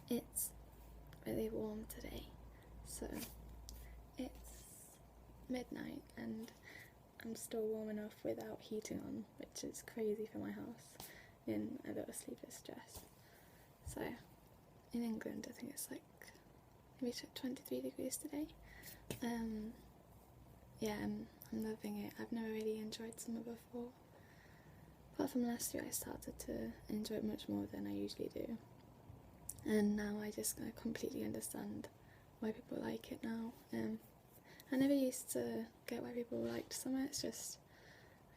It's really warm today, so it's midnight and I'm still warm enough without heating on, which is crazy for my house in a little sleeveless dress. So in England I think it's like maybe 23 degrees today. Yeah, I'm loving it. I've never really enjoyed summer before. Apart from last year, I started to enjoy it much more than I usually do. And now I just completely understand why people like it now. I never used to get why people liked summer. It's just,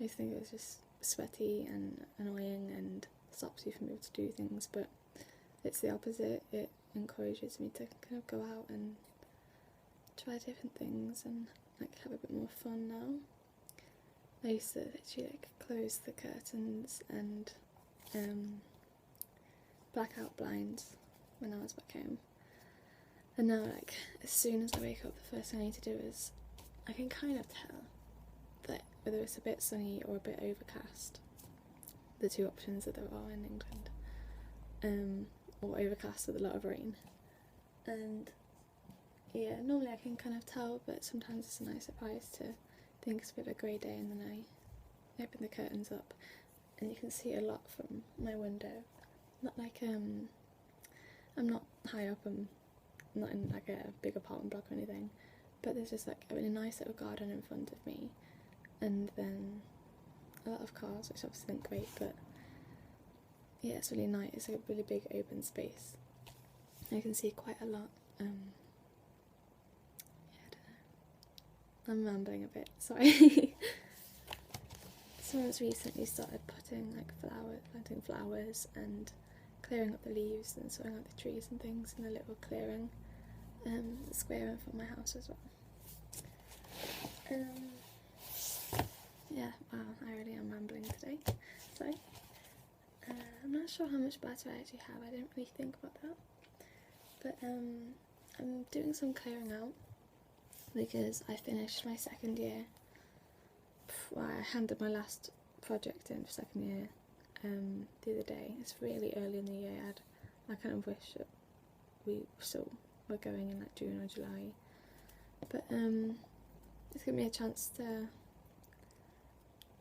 I used to think it was just sweaty and annoying and stops you from able to do things, but it's the opposite. It encourages me to kind of go out and try different things and like have a bit more fun now. I used to literally like close the curtains and black out blinds when I was back home. And now, like, as soon as I wake up, the first thing I need to do is, I can kind of tell that whether it's a bit sunny or a bit overcast, the two options that there are in England, or overcast with a lot of rain. And yeah, normally I can kind of tell, but sometimes it's a nice surprise to think it's a bit of a grey day, and then I open the curtains up and you can see a lot from my window. Not like, I'm not high up, I'm not in like a big apartment block or anything, but there's just like a really nice little garden in front of me, and then a lot of cars, which obviously isn't great, but yeah, it's really nice. It's like a really big open space. I can see quite a lot. Yeah, I don't know. I'm rambling a bit, sorry. Someone's recently started planting flowers and clearing up the leaves and sorting out the trees and things in a little clearing, square in front of my house as well. Yeah, wow, I really am rambling today. Sorry. I'm not sure how much battery I actually have. I didn't really think about that. But I'm doing some clearing out because I finished my second year. Well, I handed my last project in for second year the other day. It's really early in the year. I kind of wish that we still were going in like June or July. But it's given me a chance to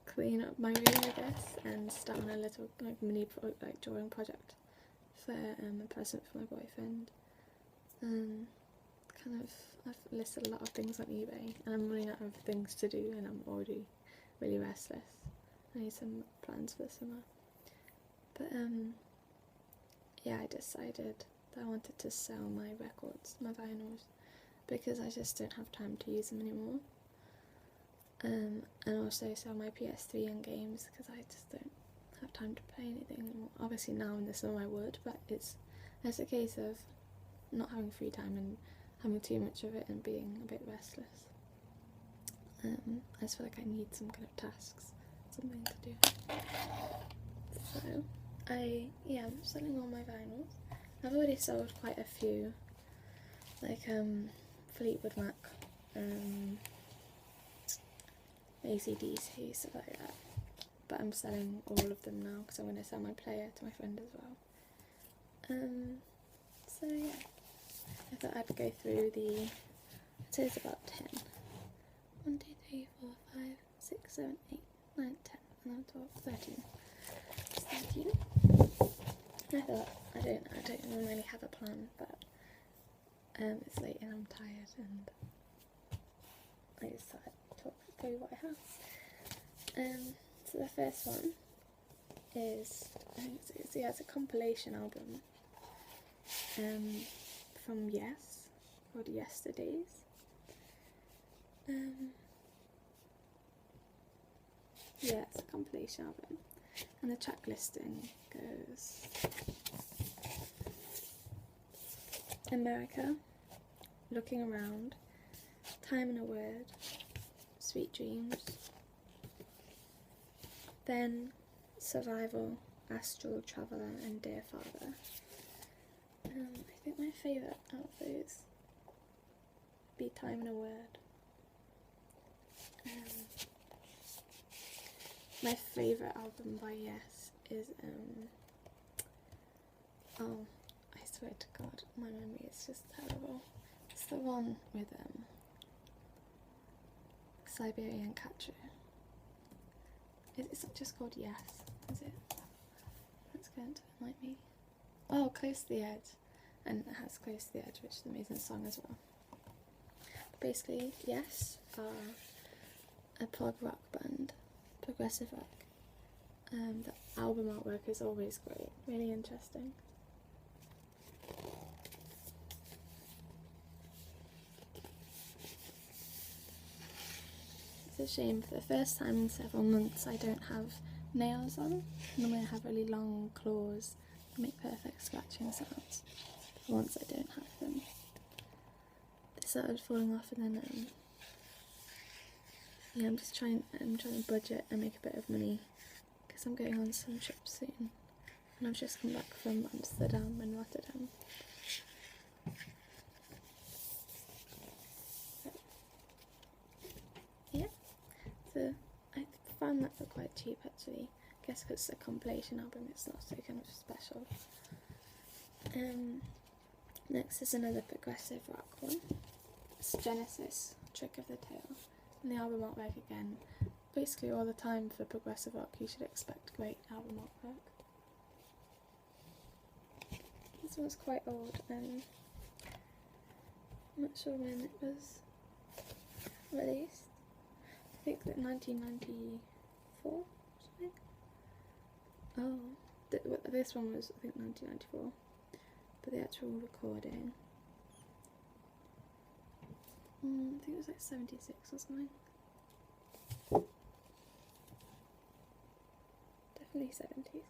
clean up my room, I guess, and start on a little like mini drawing project for a present for my boyfriend. I've listed a lot of things on eBay, and I'm running out of things to do, and I'm already really restless. I need some plans for the summer. But yeah, I decided that I wanted to sell my records, my vinyls, because I just don't have time to use them anymore. And also sell my PS3 and games, because I just don't have time to play anything anymore. Obviously now in the summer I would, but it's a case of not having free time and having too much of it and being a bit restless. I just feel like I need some kind of tasks, something to do. So I'm selling all my vinyls. I've already sold quite a few, like Fleetwood Mac, AC/DC, stuff like that. But I'm selling all of them now because I'm going to sell my player to my friend as well. So yeah, I thought I'd go through I'd say it's about 10. 1, 2, 3, 4, 5, 6, 7, 8, 9, 10, 11, 12, 13. It's 13. I thought, I don't even really have a plan, but it's late and I'm tired, and I just thought I'd talk through what I have. So the first one is, it's a compilation album from Yes, called Yesterdays. Yeah, it's a compilation album, and the track listing goes: America, Looking Around, Time in a Word, Sweet Dreams. Then Survival, Astral Traveller, and Dear Father. I think my favourite out of those would be Time in a Word. My favourite album by Yes is I swear to God, my memory is just terrible. It's the one with Siberian Catcher. It's not just called Yes, is it? Let's go into it, might be. Oh, Close to the Edge. And it has Close to the Edge, which is an amazing song as well. But basically, Yes are a prog rock band, progressive rock. The album artwork is always great, really interesting. It's a shame, for the first time in several months I don't have nails on. Normally I have really long claws that make perfect scratching sounds. But once I don't have them, they started falling off, and then yeah, I'm trying to budget and make a bit of money because I'm going on some trips soon, and I've just come back from Amsterdam and Rotterdam. Yeah, so I found that for quite cheap actually. I guess because it's a compilation album, it's not so kind of special. Next is another progressive rock one. It's Genesis, Trick of the Tail. And the album artwork again. Basically all the time for progressive rock you should expect great album artwork. This one's quite old, I'm not sure when it was released. I think that 1994 or something. Oh, this one was I think 1994, but the actual recording, I think it was like 76 or something. Definitely 70s.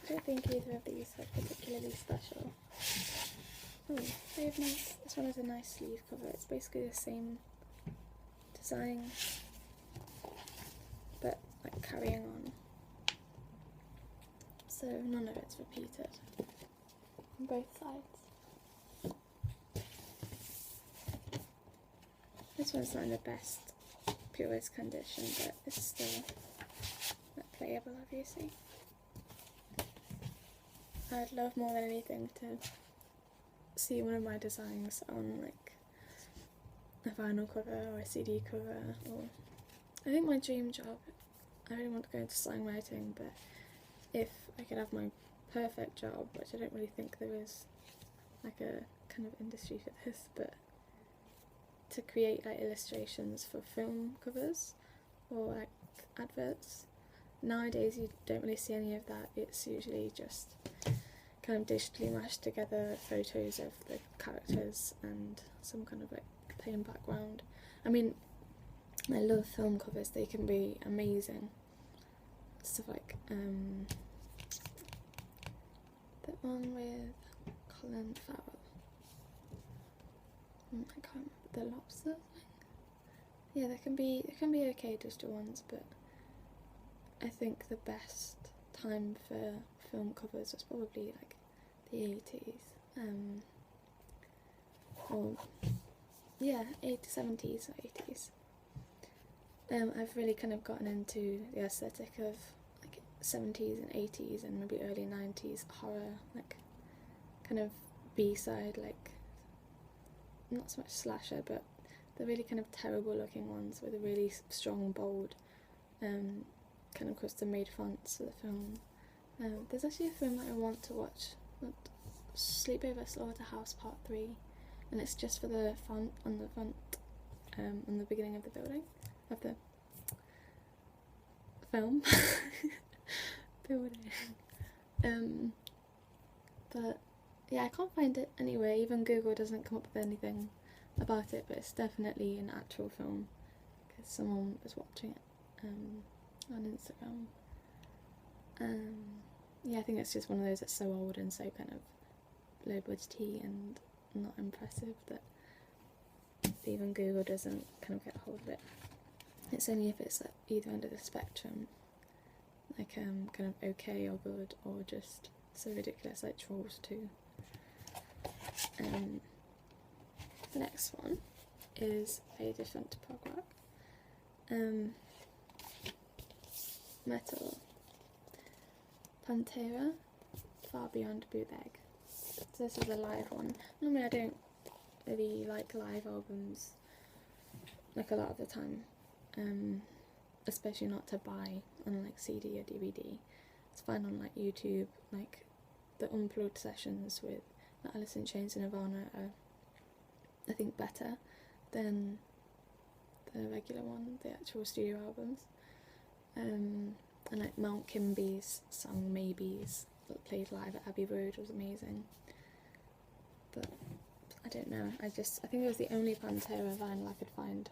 I don't think either of these are particularly special. Oh, they have nice. This one has a nice sleeve cover. It's basically the same design, but like carrying on. So none of it's repeated on both sides. This one's not in the best, purest condition, but it's still playable, obviously. I'd love more than anything to see one of my designs on like a vinyl cover or a CD cover, or I think my dream job, I really want to go into songwriting, but if I could have my perfect job, which I don't really think there is like a kind of industry for this, but to create like illustrations for film covers or like adverts. Nowadays you don't really see any of that. It's usually just kind of digitally mashed together photos of the characters and some kind of like plain background. I mean, I love film covers, they can be amazing. Stuff like that one with Colin Farrell. I can't remember, The Lobster thing. Yeah, they can be okay digital ones, but I think the best time for film covers was probably like the 80s, or yeah, 70s or 80s. I've really kind of gotten into the aesthetic of like 70s and 80s and maybe early 90s horror, like kind of B-side, like not so much slasher, but the really kind of terrible looking ones with a really strong, bold kind of custom-made fonts for the film. There's actually a film that I want to watch, Sleepover Slaughterhouse Part 3, and it's just for the font on the front, on the beginning of the building, of the film. Building. But yeah, I can't find it anywhere. Even Google doesn't come up with anything about it, but it's definitely an actual film because someone was watching it on Instagram. Yeah, I think it's just one of those that's so old and so kind of low budgety and not impressive that even Google doesn't kind of get a hold of it. It's only if it's like either end of the spectrum, like kind of okay or good, or just so ridiculous like Trolls 2. The next one is very different to prog rock. Metal. Pantera, Far Beyond Bootleg. So this is a live one. Normally I don't really like live albums, like a lot of the time, especially not to buy on like CD or DVD. It's fine on like YouTube, like the unplugged sessions with like Alice in Chains and Nirvana are, I think, better than the regular one, the actual studio albums. And like Mount Kimby's song Maybes that played live at Abbey Road was amazing. But I don't know, I think it was the only Pantera vinyl I could find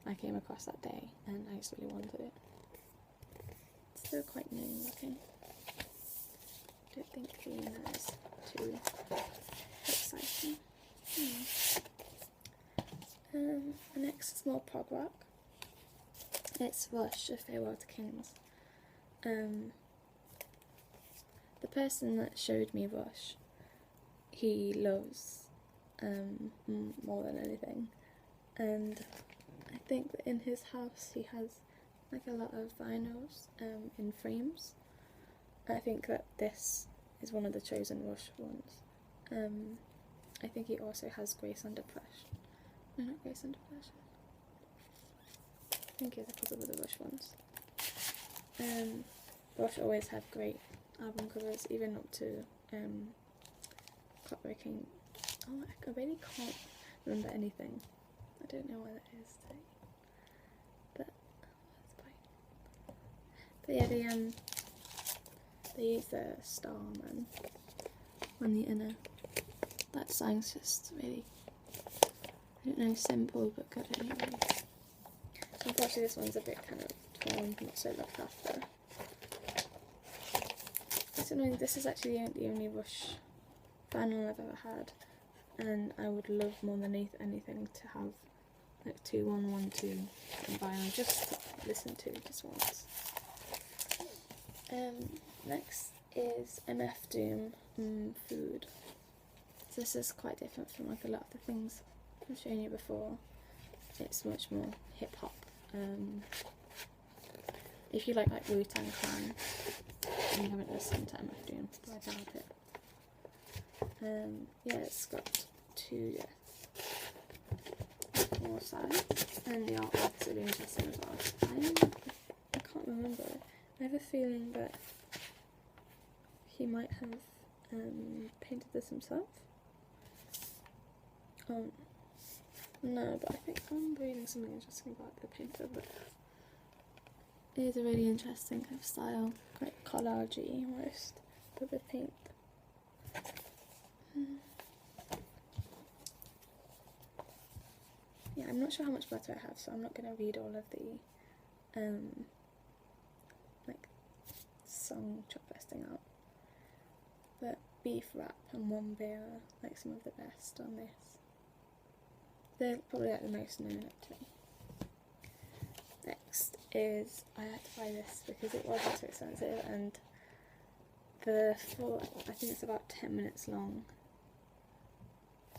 I came across that day, and I just really wanted it. It's still quite new looking. I don't think the inner is too exciting. The next is more prog rock. It's Rush, A Farewell to Kings. The person that showed me Rush, he loves more than anything, and I think that in his house he has like a lot of vinyls in frames. I think that this is one of the chosen Rush ones. I think he also has Grace Under Pressure. No, not Grace Under Pressure. I think he has a couple of the Rush ones. Rush always have great album covers, even up to Clockwork King. Oh, I really can't remember anything. I don't know what it is today. But yeah, they use the Starman on the inner. That song's just really, I don't know, simple but good anyway. Unfortunately this one's a bit kind of torn, not so looked after. It's annoying, this is actually the only Rush vinyl I've ever had, and I would love more than anything to have like 2112 on vinyl just to listen to just once. Next is MF Doom, Food. So this is quite different from like a lot of the things I've shown you before. It's much more hip hop. If you like Wu-Tang Clan and you haven't listened to MF Doom, I doubt it. Yeah, it's got more sides, and the artwork's really interesting as well. I can't remember. I have a feeling that he might have painted this himself. No, but I think I'm reading something interesting about the painter, but it is a really interesting kind of style, quite collage-y almost, but with paint. Yeah, I'm not sure how much butter I have, so I'm not going to read all of the song chop listing out. But Beef Wrap and One Beer are like some of the best on this. They're probably like the most known actually. Next is, I had to buy this because it wasn't too expensive, and the full, I think it's about 10 minutes long.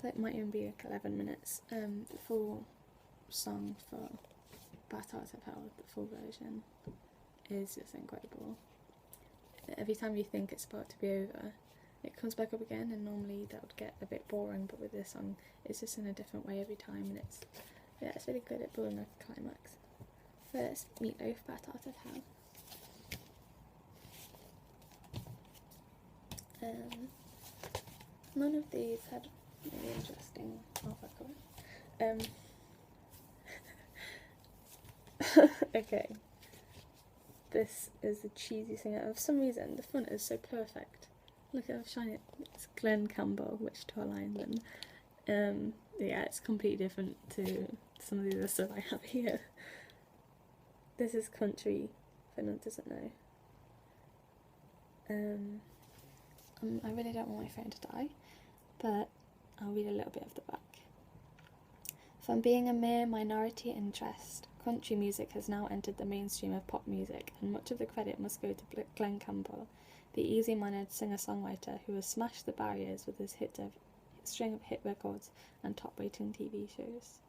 So it might even be like 11 minutes. The full song for Bat Out of Hell, the full version, is just incredible. Every time you think it's about to be over, it comes back up again, and normally that would get a bit boring, but with this song it's just in a different way every time, and it's really good at building a climax. First, Meatloaf, Bat Out of Hell. None of these had really interesting artwork on it. Okay, this is the cheesy thing. For some reason the font is so perfect. Look at how shiny it is. It's Glen Campbell, Wichita Lineman. Yeah, it's completely different to some of the other stuff I have here. This is country, if anyone doesn't know. I really don't want my phone to die, but I'll read a little bit of the back. From being a mere minority interest, country music has now entered the mainstream of pop music, and much of the credit must go to Glen Campbell, the easy-mannered singer-songwriter who has smashed the barriers with his hit of string of hit records and top rating TV shows.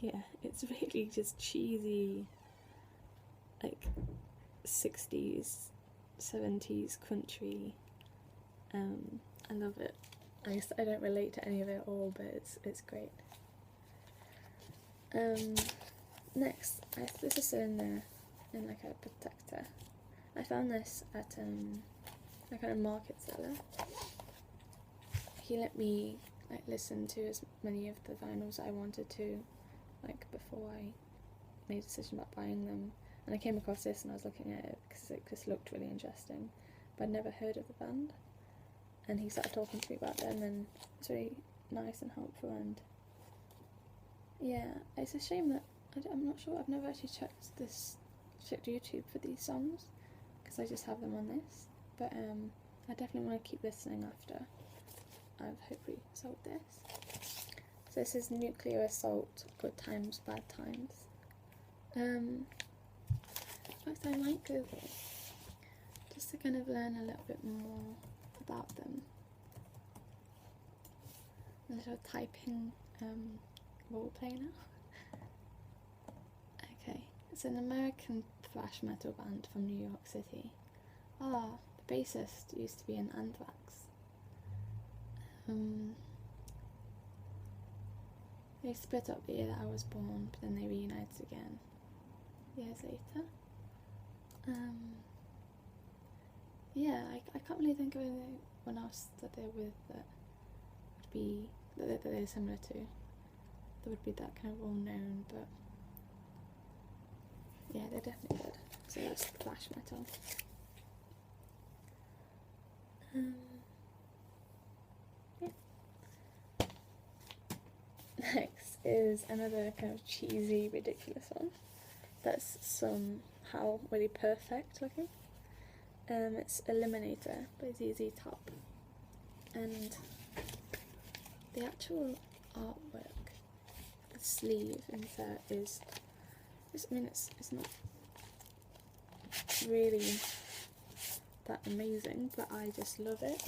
Yeah, it's really just cheesy, like 60s, 70s country. I love it. I don't relate to any of it at all, but it's great. Next, this is in like a protector. I found this at like a market seller. He let me like listen to as many of the vinyls I wanted to, like before I made a decision about buying them. And I came across this and I was looking at it because it just looked really interesting, but I'd never heard of the band. And he started talking to me about them, and it's really nice and helpful. And yeah, it's a shame that I'm not sure. I've never actually checked YouTube for these songs because I just have them on this. But I definitely want to keep listening after I've hopefully sold this. So this is Nuclear Assault, Good Times, Bad Times. In fact, I might Google just to kind of learn a little bit more about them. A little typing roleplay now. Okay, it's an American thrash metal band from New York City. The bassist used to be in Anthrax. They split up the year that I was born, but then they reunited again years later. Yeah, I can't really think of anyone else that they're with that would be that they're similar to. That would be that kind of well known, but yeah, they're definitely good. So that's thrash metal. Yeah. Next is another kind of cheesy, ridiculous one that's somehow really perfect looking. It's Eliminator by ZZ Top, and the actual artwork, the sleeve insert is I mean it's not really that amazing, but I just love it.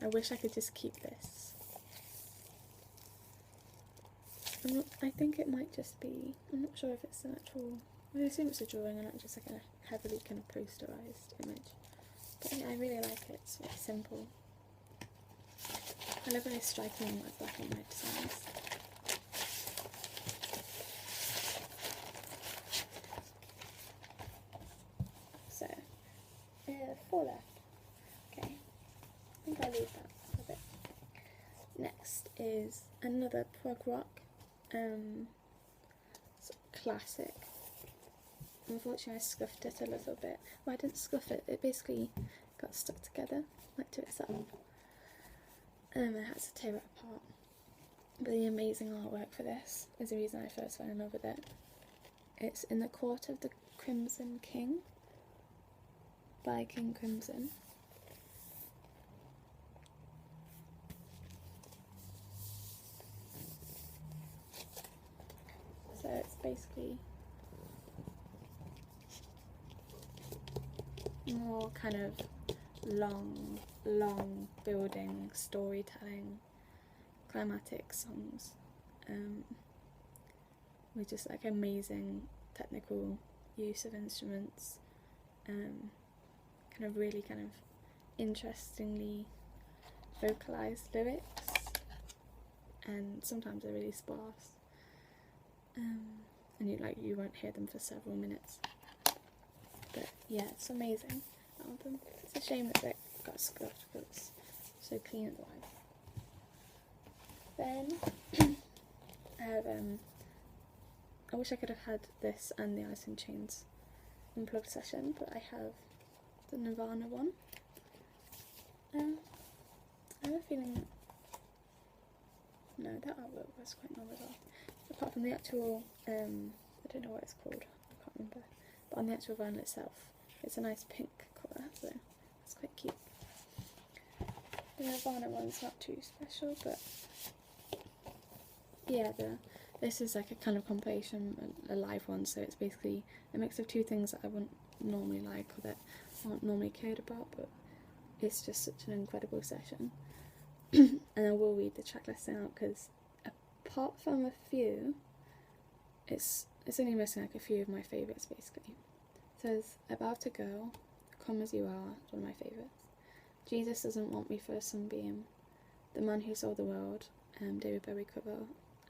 I wish I could just keep this. I think it might just be, I'm not sure if it's an actual, I assume it's a drawing and not just like a heavily kind of posterised image. But yeah, I really like it, it's very simple. I love very striking like black and white designs. So, 4 left. Okay, I think I'll leave that for a bit. Next is another prog rock, sort of classic. Unfortunately I scuffed it a little bit. Well, I didn't scuff it, it basically got stuck together, like to itself. I had to tear it apart. But the amazing artwork for this is the reason I first fell in love with it. It's In the Court of the Crimson King by King Crimson. So it's basically more kind of long building, storytelling, climatic songs, with just like amazing technical use of instruments, kind of really kind of interestingly vocalised lyrics, and sometimes they're really sparse, and you won't hear them for several minutes. But yeah, it's an amazing album. It's a shame that it got scuffed, but it's so clean otherwise. Then I have I wish I could have had this and the Alice in Chains Unplugged session, but I have the Nirvana one. I have a feeling that no, that artwork was quite normal as well. Apart from the actual, I don't know what it's called, I can't remember. But on the actual vinyl itself, it's a nice pink colour, so it's quite cute. The Nirvana one's not too special, but yeah, this is like a kind of compilation, a live one, so it's basically a mix of two things that I wouldn't normally like or that aren't normally cared about, but it's just such an incredible session. And I will read the track listing out, because apart from a few, it's only missing like a few of my favourites basically. It says About to Go, Come As You Are, one of my favourites. Jesus Doesn't Want Me for a Sunbeam, The Man Who Sold the World, David Bowie cover,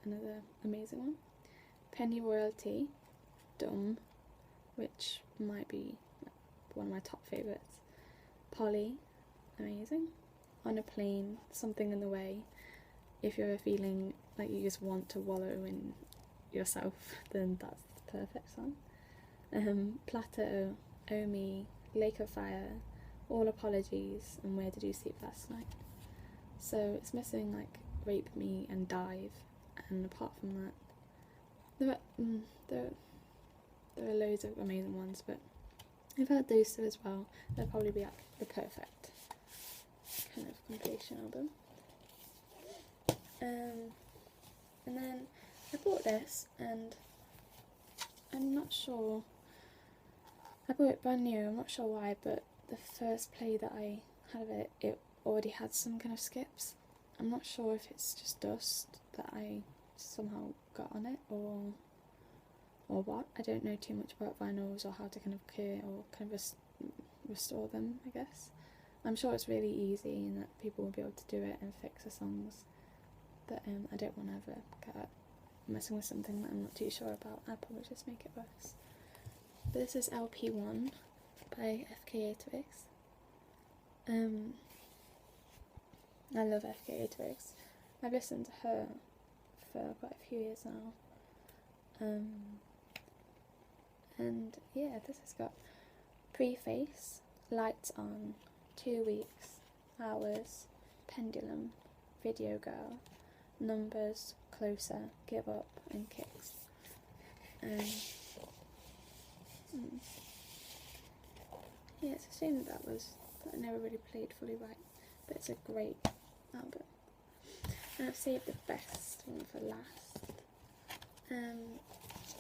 another amazing one. Penny Royalty, Dumb, which might be one of my top favourites. Polly, amazing. On a Plane, Something in the Way. If you're feeling like you just want to wallow in yourself, then that's the perfect song. Plateau, Oh Me, Lake of Fire, All Apologies, and Where Did You Sleep Last Night? So it's missing like Rape Me and Dive, and apart from that, there are loads of amazing ones, but I've heard those two as well. They'll probably be like the perfect kind of compilation album. And then I bought this, and I'm not sure, I bought it brand new, I'm not sure why, but the first play that I had of it, it already had some kind of skips. I'm not sure if it's just dust that I somehow got on it, or what. I don't know too much about vinyls or how to kind of clear or kind of restore them, I guess. I'm sure it's really easy and that people will be able to do it and fix the songs, but I don't want to ever get messing with something that I'm not too sure about. I'll probably just make it worse. But this is LP1 by FKA Twigs. I love FKA Twigs. I've listened to her for quite a few years now. And yeah, this has got Preface, Lights On, 2 Weeks, Hours, Pendulum, Video Girl, Numbers, Closer, Give Up, and Kicks. Yeah, it's a shame that I never really played fully right, but it's a great album. And I've saved the best one for last.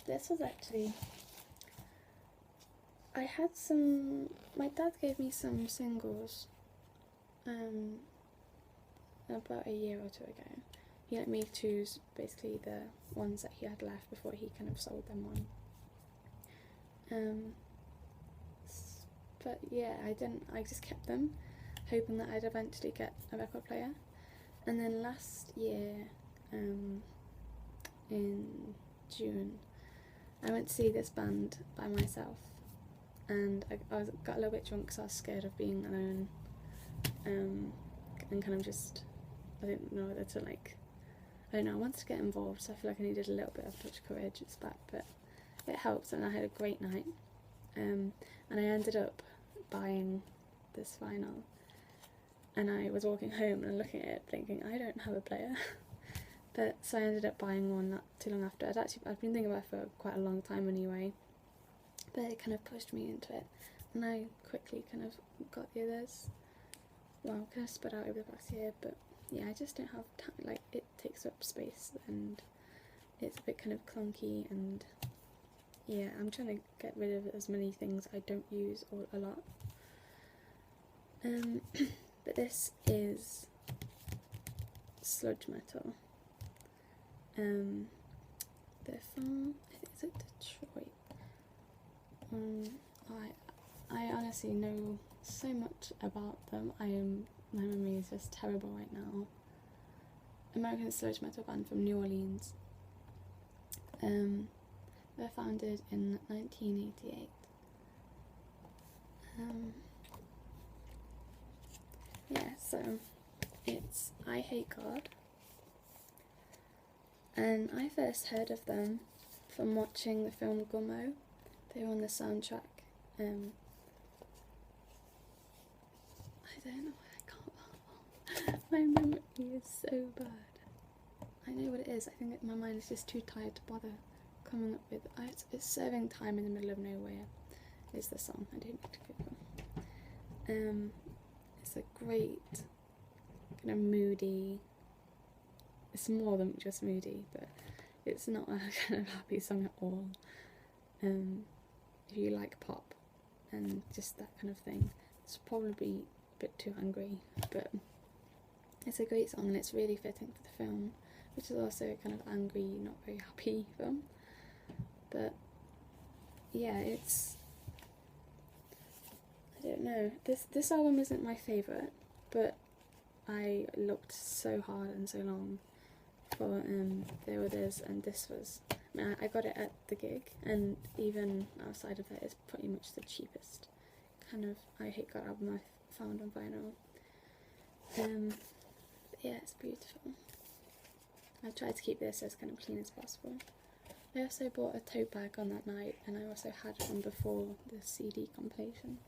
This was actually, I had some, my dad gave me some singles about a year or two ago. He let me choose basically the ones that he had left before he kind of sold them on. But yeah, I just kept them, hoping that I'd eventually get a record player. And then last year, in June, I went to see this band by myself, and I got a little bit drunk because I was scared of being alone, and kind of just, I didn't know whether to like, I don't know, I wanted to get involved, so I feel like I needed a little bit of touch courage. It's back, but it helped, and I had a great night. And I ended up buying this vinyl, and I was walking home and looking at it thinking, I don't have a player. But so I ended up buying one not too long after. I'd been thinking about it for quite a long time anyway, but it kind of pushed me into it, and I quickly kind of got the others, well, kind of spread out over the past year. But yeah, I just don't have time, like, it takes up space and it's a bit kind of clunky, and yeah, I'm trying to get rid of as many things I don't use a lot. But this is sludge metal. They're from, I think, is it Detroit? I honestly know so much about them. My memory is just terrible right now. American sludge metal band from New Orleans. They're founded in 1988. Yeah, so it's I Hate God. And I first heard of them from watching the film Gummo. They were on the soundtrack. I don't know why I can't. My memory is so bad. I know what it is. I think my mind is just too tired to bother coming up with. It's Serving Time in the Middle of Nowhere is the song. I don't need to Google. It's a great kind of moody. It's more than just moody, but it's not a kind of happy song at all. If you like pop and just that kind of thing, it's probably bit too angry, but it's a great song and it's really fitting for the film, which is also a kind of angry, not very happy film. But yeah, it's, I don't know, this album isn't my favourite, but I looked so hard and so long for There Were This, and this was, I mean, I got it at the gig, and even outside of that, it's pretty much the cheapest kind of I Hate God album I've found on vinyl. Yeah, it's beautiful. I tried to keep this as kind of clean as possible. I also bought a tote bag on that night, and I also had one before the CD compilation.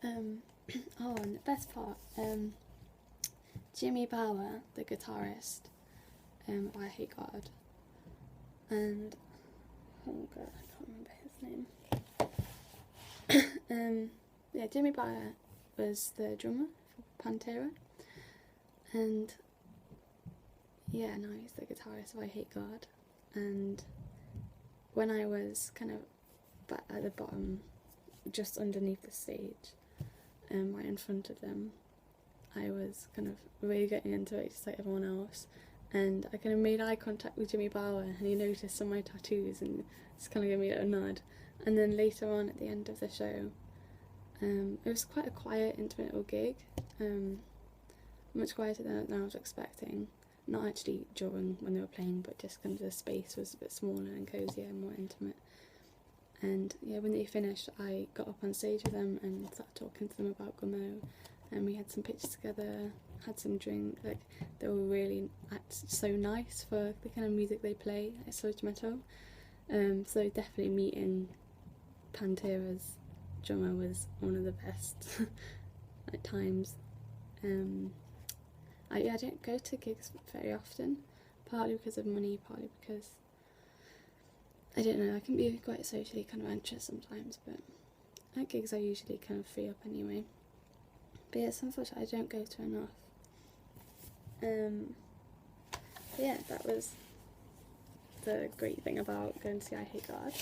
Oh, and the best part, Jimmy Bower, the guitarist of I Hate God, and oh god, I can't remember his name. Yeah, Jimmy Bower was the drummer for Pantera, and yeah, now he's the guitarist of I Hate God. And when I was kind of at the bottom, just underneath the stage, right in front of them, I was kind of really getting into it just like everyone else, and I kind of made eye contact with Jimmy Bower, and he noticed some of my tattoos and just kind of gave me a little nod. And then later on at the end of the show, it was quite a quiet, intimate little gig, much quieter than I was expecting. Not actually during when they were playing, but just kind of the space was a bit smaller and cozier and more intimate. And yeah, when they finished, I got up on stage with them and started talking to them about Gummo, and we had some pictures together, had some drink. Like, they were really so nice for the kind of music they play, like sludge metal. So definitely meeting Pantera's drummer was one of the best at times. I don't go to gigs very often, partly because of money, partly because, I don't know, I can be quite socially kind of anxious sometimes, but at gigs I usually kind of free up anyway. But yeah, it's unfortunate I don't go to enough. Yeah, that was the great thing about going to see I Hate God.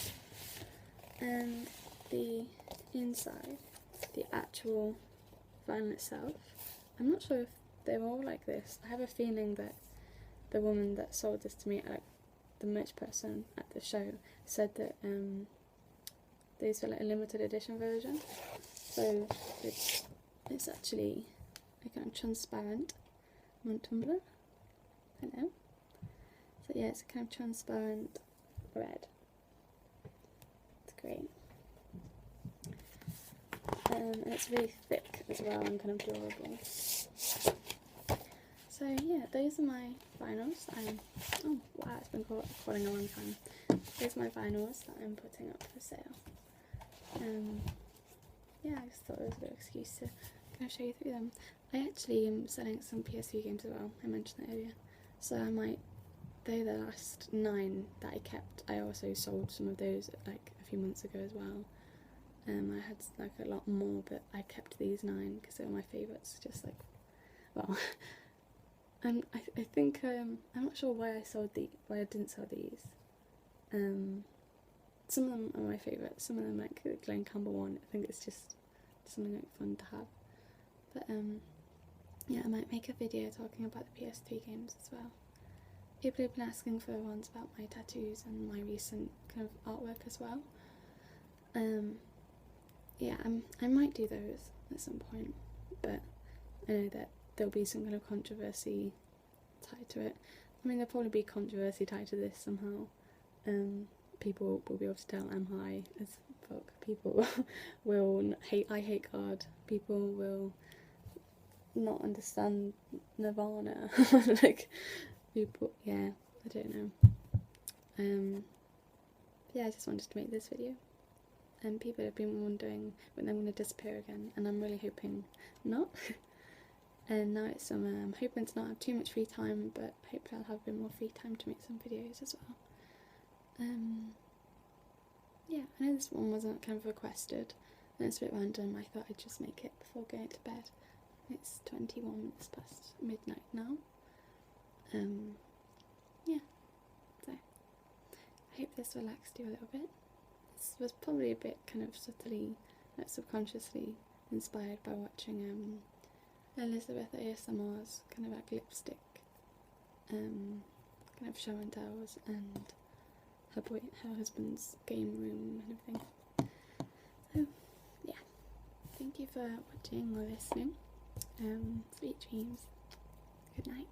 And the inside, the actual vinyl itself, I'm not sure if they're all like this. I have a feeling that the woman that sold this to me, like the merch person at the show, said that these were like a limited edition version. So it's actually like kind of transparent. I'm on Tumblr. Hello. So yeah, it's a kind of transparent red. It's great. And it's really thick as well and kind of durable. So yeah, those are my vinyls that oh wow, it's been recording a long time. Those are my vinyls that I'm putting up for sale. Yeah, I just thought it was a good excuse to kind of show you through them. I actually am selling some PS3 games as well, I mentioned that earlier. So I might, they're the last 9 that I kept. I also sold some of those like a few months ago as well. I had like a lot more, but I kept these 9 because they were my favourites, just like, well... And I think, I'm not sure why I didn't sell these. Some of them are my favourite, some of them like the Glen Campbell one, I think it's just something like fun to have. But yeah, I might make a video talking about the PS3 games as well. People have been asking for ones about my tattoos and my recent kind of artwork as well. Yeah, I might do those at some point, but I know that there'll be some kind of controversy tied to it. I mean, there'll probably be controversy tied to this somehow. People will be able to tell I'm high as fuck. People will hate I Hate God. People will not understand Nirvana. Like, people, yeah, I don't know. Yeah, I just wanted to make this video. And people have been wondering when I'm going to disappear again, and I'm really hoping not. And now it's summer, I'm hoping to not have too much free time, but hopefully I'll have a bit more free time to make some videos as well. Yeah, I know this one wasn't kind of requested, and it's a bit random. I thought I'd just make it before going to bed. It's 21 minutes past midnight now. Yeah, so I hope this relaxed you a little bit. This was probably a bit kind of subtly, like subconsciously inspired by watching Elizabeth ASMR's kind of like lipstick kind of show and tells, and her husband's game room and everything. So yeah, thank you for watching or listening. Sweet dreams. Good night.